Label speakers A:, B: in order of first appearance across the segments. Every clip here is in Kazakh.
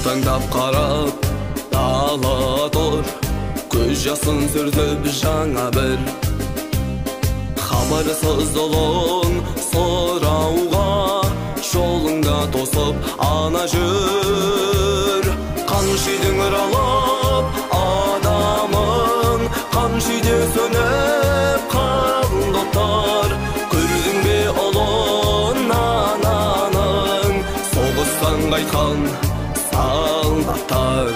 A: Тыңдап қарап дала тұр, көз жасын сүртіп жаңа бір хабарсыз ұлын сұрауға жолыңда тосып ана жүр. Қаншүйдің ұралып адамын, қаншүйде сөніп қалды оттар. Көрдің бе ұлын ананың, соғыстан қайтқан солдаттар.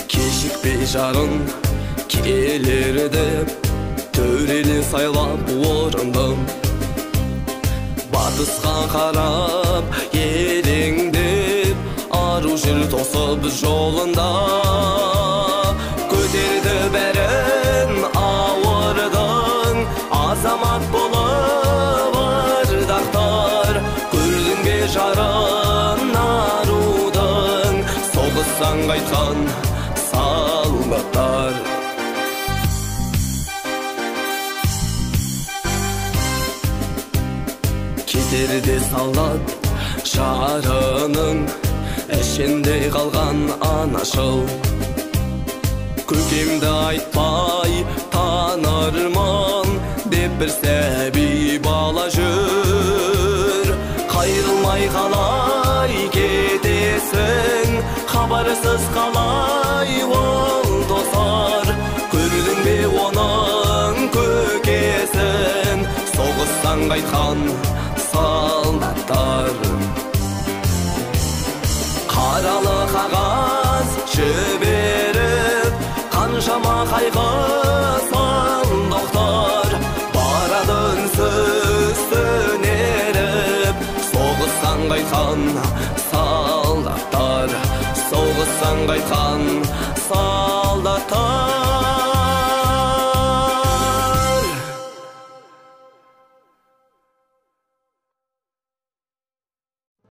A: Кешікпей жарың келер деп төрені сайлап орындым. Батысқа қарап елеңдеп ару жүр тосып жолында. Көтерді бәрін ауырдың, азамат болып ардақтар. Көрдің бе жарын арудың, соғыстан қайтқан солдаттар. Кетерде солдат жарының, ішінде қалған анашыл. Көкемді айтпай танырман деп бір сәби бала жүр. Қайрылмай қалай кетесің, хабарсыз қалай ол тосар. Көрдің бе оның көкесін, соғыстан қайтқан солдаттар. Қаралы қағаз жіберіп, қаншама қайғы сандықтар. Барады үнсіз түнеріп, соғыстан қайтқан солдаттар. Соғыстан қайтқан